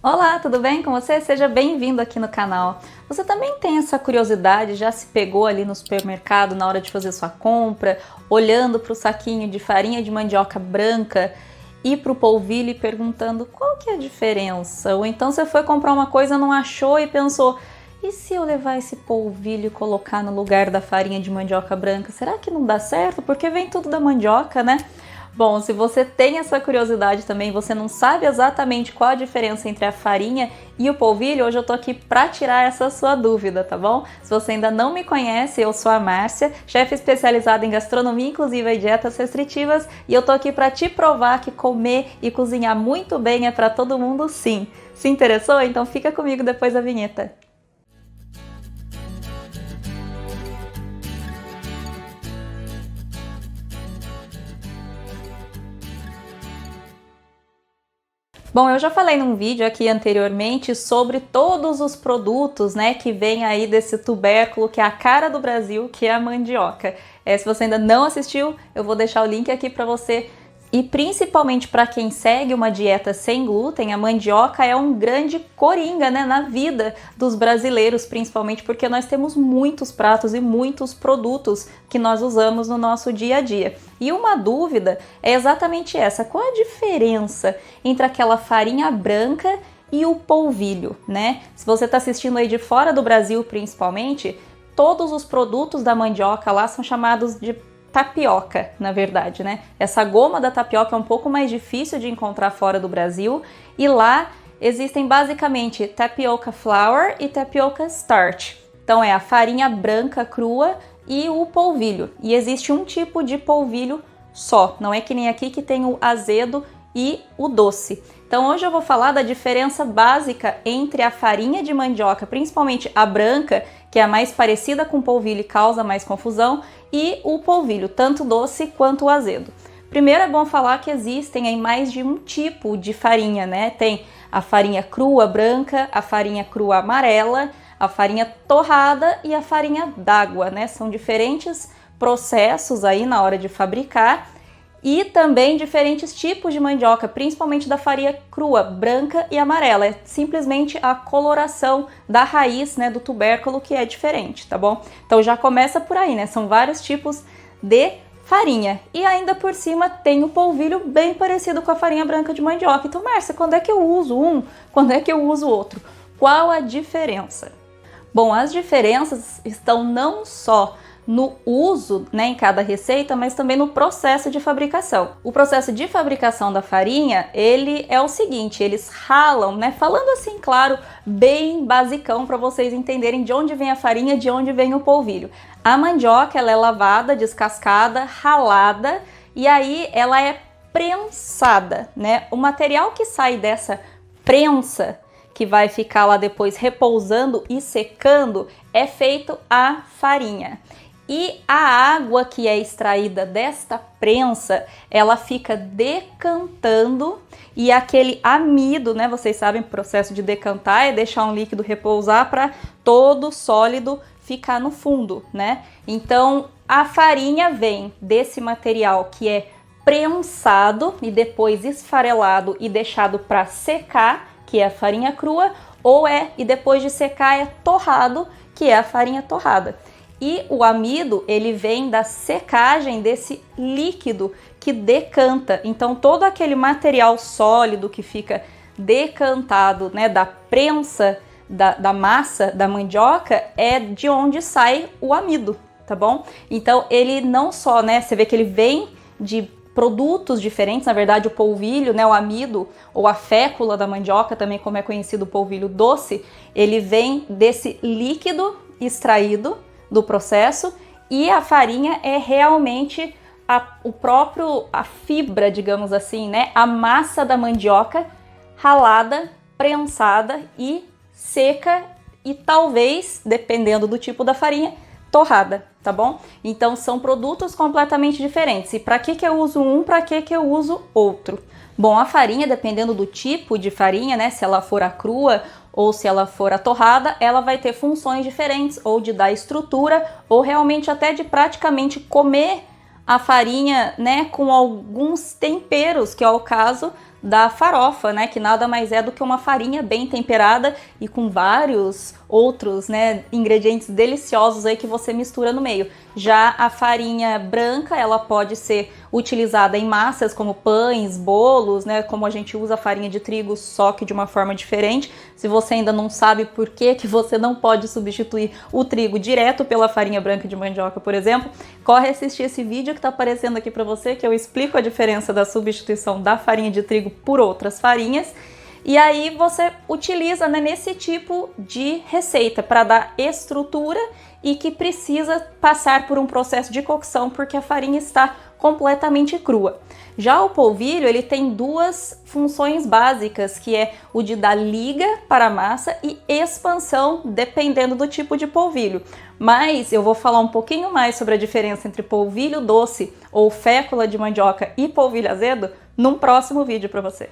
Olá, tudo bem com você? Seja bem-vindo aqui no canal. Você também tem essa curiosidade, já se pegou ali no supermercado na hora de fazer sua compra, olhando para o saquinho de farinha de mandioca branca e para o polvilho e perguntando qual que é a diferença? Ou então você foi comprar uma coisa, não achou e pensou, e se eu levar esse polvilho e colocar no lugar da farinha de mandioca branca? Será que não dá certo? Porque vem tudo da mandioca, né? Bom, se você tem essa curiosidade também, você não sabe exatamente qual a diferença entre a farinha e o polvilho, hoje eu tô aqui para tirar essa sua dúvida, tá bom? Se você ainda não me conhece, eu sou a Márcia, chefe especializada em gastronomia inclusiva e dietas restritivas, e eu tô aqui para te provar que comer e cozinhar muito bem é para todo mundo sim. Se interessou? Então fica comigo depois da vinheta. Bom, eu já falei num vídeo aqui anteriormente sobre todos os produtos, né, que vêm aí desse tubérculo que é a cara do Brasil, que é a mandioca. Se você ainda não assistiu, eu vou deixar o link aqui para você. E principalmente para quem segue uma dieta sem glúten, a mandioca é um grande coringa, né, na vida dos brasileiros, principalmente porque nós temos muitos pratos e muitos produtos que nós usamos no nosso dia a dia. E uma dúvida é exatamente essa: qual a diferença entre aquela farinha branca e o polvilho, né? Se você está assistindo aí de fora do Brasil, principalmente, todos os produtos da mandioca lá são chamados de tapioca, na verdade, né? Essa goma da tapioca é um pouco mais difícil de encontrar fora do Brasil e lá existem basicamente tapioca flour e tapioca starch. Então é a farinha branca crua e o polvilho. E existe um tipo de polvilho só, não é que nem aqui que tem o azedo e o doce. Então hoje eu vou falar da diferença básica entre a farinha de mandioca, principalmente a branca, que é a mais parecida com o polvilho e causa mais confusão, e o polvilho, tanto doce quanto o azedo. Primeiro é bom falar que existem aí mais de um tipo de farinha, né? Tem a farinha crua branca, a farinha crua amarela, a farinha torrada e a farinha d'água, né? São diferentes processos aí na hora de fabricar. E também diferentes tipos de mandioca, principalmente da farinha crua, branca e amarela. É simplesmente a coloração da raiz, né, do tubérculo que é diferente, tá bom? Então já começa por aí, né? São vários tipos de farinha. E ainda por cima tem o polvilho bem parecido com a farinha branca de mandioca. Então, Márcia, quando é que eu uso um? Quando é que eu uso o outro? Qual a diferença? Bom, as diferenças estão não só no uso, né, em cada receita, mas também no processo de fabricação. O processo de fabricação da farinha, ele é o seguinte: eles ralam, né, falando assim, claro, bem basicão para vocês entenderem de onde vem a farinha, de onde vem o polvilho. A mandioca, ela é lavada, descascada, ralada e aí ela é prensada, né? O material que sai dessa prensa, que vai ficar lá depois repousando e secando, é feito a farinha. E a água que é extraída desta prensa, ela fica decantando e aquele amido, né? Vocês sabem, o processo de decantar é deixar um líquido repousar para todo sólido ficar no fundo, né? Então a farinha vem desse material que é prensado e depois esfarelado e deixado para secar, que é a farinha crua, e depois de secar é torrado, que é a farinha torrada. E o amido, ele vem da secagem desse líquido que decanta. Então todo aquele material sólido que fica decantado, né, da prensa, da massa da mandioca, é de onde sai o amido, tá bom? Então ele não só, né, você vê que ele vem de produtos diferentes, na verdade o polvilho, né, o amido ou a fécula da mandioca, também como é conhecido o polvilho doce, ele vem desse líquido extraído do processo, e a farinha é realmente a fibra, digamos assim, né, a massa da mandioca ralada, prensada e seca e talvez, dependendo do tipo da farinha, torrada, tá bom? Então são produtos completamente diferentes. E para que eu uso um, para que eu uso outro? Bom, a farinha, dependendo do tipo de farinha, né, se ela for a crua ou se ela for a torrada, ela vai ter funções diferentes, ou de dar estrutura, ou realmente até de praticamente comer a farinha, né, com alguns temperos, que é o caso da farofa, né, que nada mais é do que uma farinha bem temperada e com vários outros, né, ingredientes deliciosos aí que você mistura no meio. Já a farinha branca, ela pode ser utilizada em massas como pães, bolos, né, como a gente usa a farinha de trigo, só que de uma forma diferente. Se você ainda não sabe por que você não pode substituir o trigo direto pela farinha branca de mandioca, por exemplo, corre assistir esse vídeo que está aparecendo aqui para você, que eu explico a diferença da substituição da farinha de trigo por outras farinhas. E aí você utiliza, né, nesse tipo de receita para dar estrutura e que precisa passar por um processo de cocção porque a farinha está completamente crua. Já o polvilho, ele tem duas funções básicas, que é o de dar liga para a massa e expansão, dependendo do tipo de polvilho. Mas eu vou falar um pouquinho mais sobre a diferença entre polvilho doce ou fécula de mandioca e polvilho azedo num próximo vídeo para você.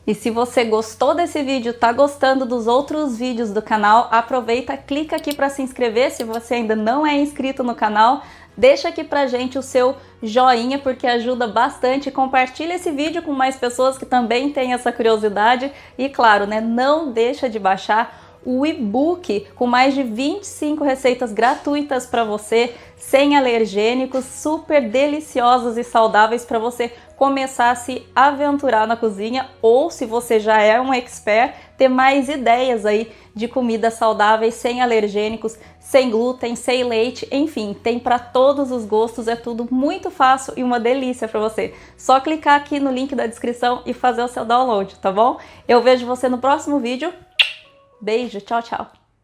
E se você gostou desse vídeo, tá gostando dos outros vídeos do canal, aproveita, clica aqui para se inscrever se você ainda não é inscrito no canal. Deixa aqui pra gente o seu joinha, porque ajuda bastante. Compartilha esse vídeo com mais pessoas que também têm essa curiosidade. E claro, né, não deixa de baixar o e-book com mais de 25 receitas gratuitas para você, sem alergênicos, super deliciosos e saudáveis para você começar a se aventurar na cozinha, ou se você já é um expert, ter mais ideias aí de comidas saudáveis, sem alergênicos, sem glúten, sem leite, enfim, tem para todos os gostos, é tudo muito fácil e uma delícia para você. Só clicar aqui no link da descrição e fazer o seu download, tá bom? Eu vejo você no próximo vídeo. Beijo, tchau, tchau!